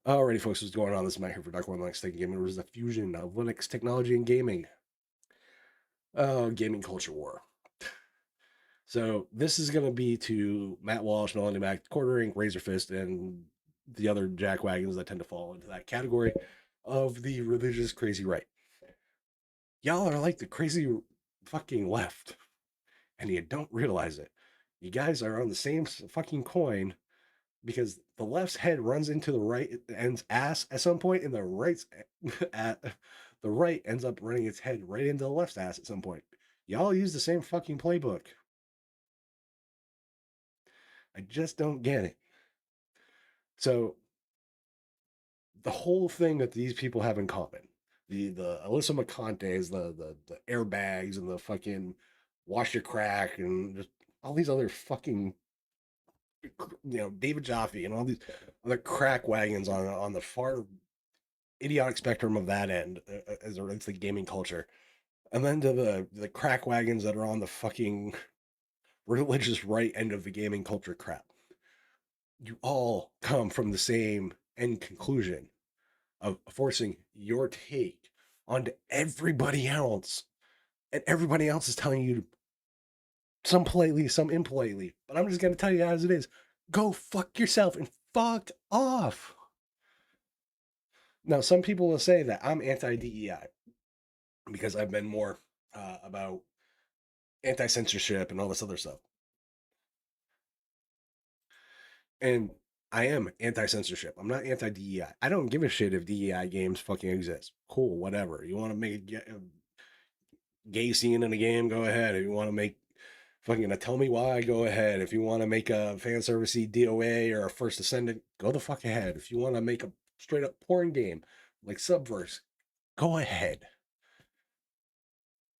Alrighty, folks, what's going on? This is Matt here for Dark One Linux Tech Gaming, which is the fusion of Linux technology and gaming. Gaming culture war. So this is going to be to Matt Walsh, Melanie Mac, Quartering, Razor Fist, and the other jackwagons that tend to fall into that category of the religious crazy right. Y'all are like the crazy fucking left, and you don't realize it. You guys are on the same fucking coin because the left's head runs into the right end's ass at some point, and the right's at the right ends up running its head right into the left's ass at some point. Y'all use the same fucking playbook. I just don't get it. So the whole thing that these people have in common, the Alyssa McContes, the airbags, and the fucking wash your crack, and just all these other fucking David Jaffe and all these other crack wagons on the far idiotic spectrum of that end as it relates to gaming culture, and then to the crack wagons that are on the fucking religious right end of the gaming culture crap. You all come from the same end conclusion of forcing your take onto everybody else, and everybody else is telling you some politely, some impolitely. But I'm just gonna tell you as it is: go fuck yourself and fuck off. Now, some people will say that I'm anti DEI because I've been more about anti censorship and all this other stuff. And I am anti censorship. I'm not anti DEI. I don't give a shit if DEI games fucking exist. Cool, whatever. You want to make a gay scene in a game? Go ahead. If you want to make fucking a tell me why, go ahead. If you want to make a fan servicey DOA or a first ascendant, go the fuck ahead. If you want to make a straight up porn game like Subverse, go ahead.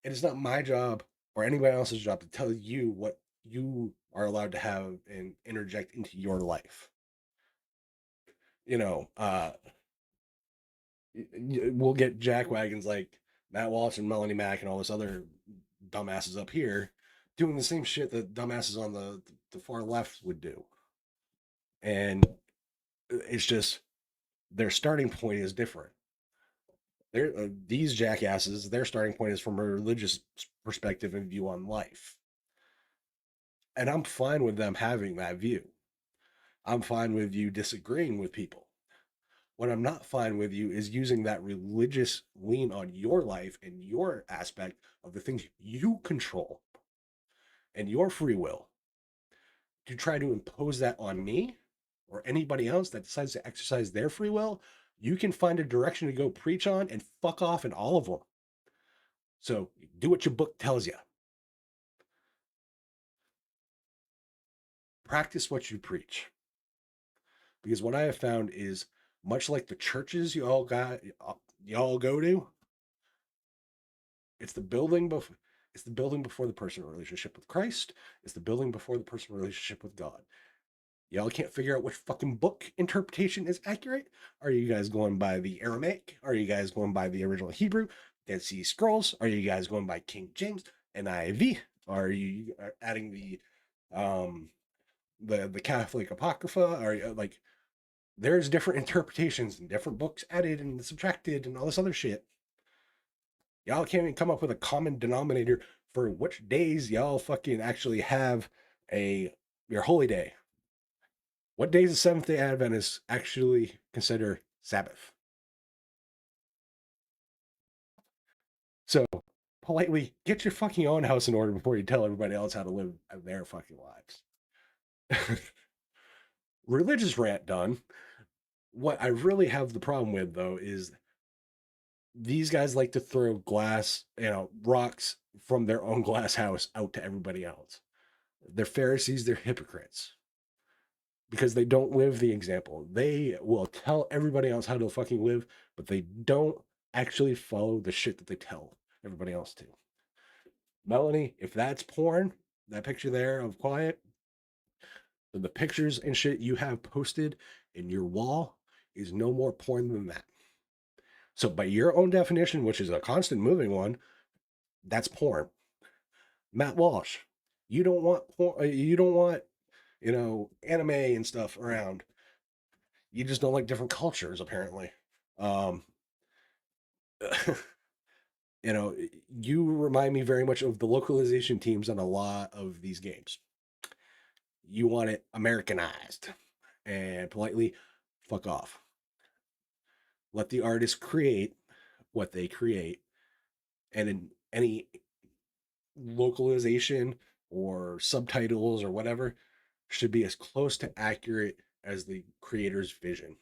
It is not my job or anybody else's job to tell you what you are allowed to have and interject into your life. You know, we'll get jackwagons like Matt Walsh and Melanie Mack and all this other dumbasses up here doing the same shit that dumbasses on the far left would do. And it's just their starting point is different. These jackasses, their starting point is from a religious perspective and view on life. And I'm fine with them having that view. I'm fine with you disagreeing with people. What I'm not fine with you is using that religious lean on your life and your aspect of the things you control and your free will to try to impose that on me or anybody else that decides to exercise their free will. You can find a direction to go preach on and fuck off in all of them. So do what your book tells you. Practice what you preach. Because what I have found is much like the churches y'all go to, it's the building before it's the building before the personal relationship with Christ. It's the building before the personal relationship with God. Y'all can't figure out which fucking book interpretation is accurate. Are you guys going by the Aramaic? Are you guys going by the original Hebrew, Dead Sea Scrolls? Are you guys going by King James, NIV? Are you adding um the Catholic Apocrypha? Are you like there's different interpretations and different books added and subtracted and all this other shit. Y'all can't even come up with a common denominator for which days y'all fucking actually have a your holy day. What days of Seventh Day Adventists actually consider Sabbath? So politely get your fucking own house in order before you tell everybody else how to live their fucking lives. Religious rant done. What I really have the problem with though is these guys like to throw rocks from their own glass house out to everybody else. They're Pharisees, they're hypocrites because they don't live the example. They will tell everybody else how to fucking live, but they don't actually follow the shit that they tell everybody else to. Melanie, if that's porn, that picture there of Quiet, the pictures and shit you have posted in your wall is no more porn than that. So, by your own definition, which is a constant moving one, that's porn. Matt Walsh, you don't want porn, you don't want anime and stuff around. You just don't like different cultures, apparently. Um, you know, you remind me very much of the localization teams on a lot of these games. You want it Americanized, and politely, fuck off. Let the artist create what they create, and in any localization or subtitles or whatever should be as close to accurate as the creator's vision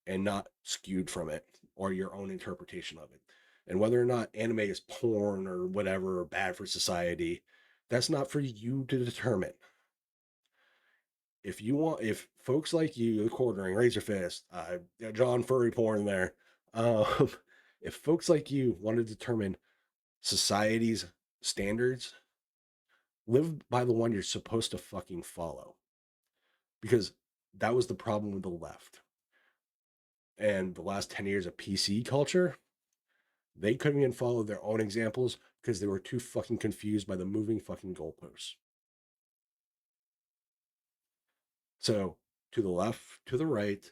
and not skewed from it or your own interpretation of it. And whether or not anime is porn or whatever or bad for society, that's not for you to determine. If folks like you, the quartering, raise your fist, John Furry porn there. Um, if folks like you want to determine society's standards, live by the one you're supposed to fucking follow. Because that was the problem with the left. And the last 10 years of PC culture, they couldn't even follow their own examples because they were too fucking confused by the moving fucking goalposts. So, to the left, to the right,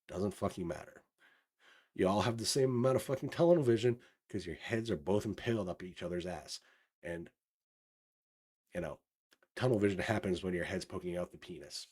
doesn't fucking matter. You all have the same amount of fucking tunnel vision because your heads are both impaled up each other's ass. And, you know, tunnel vision happens when your head's poking out the penis.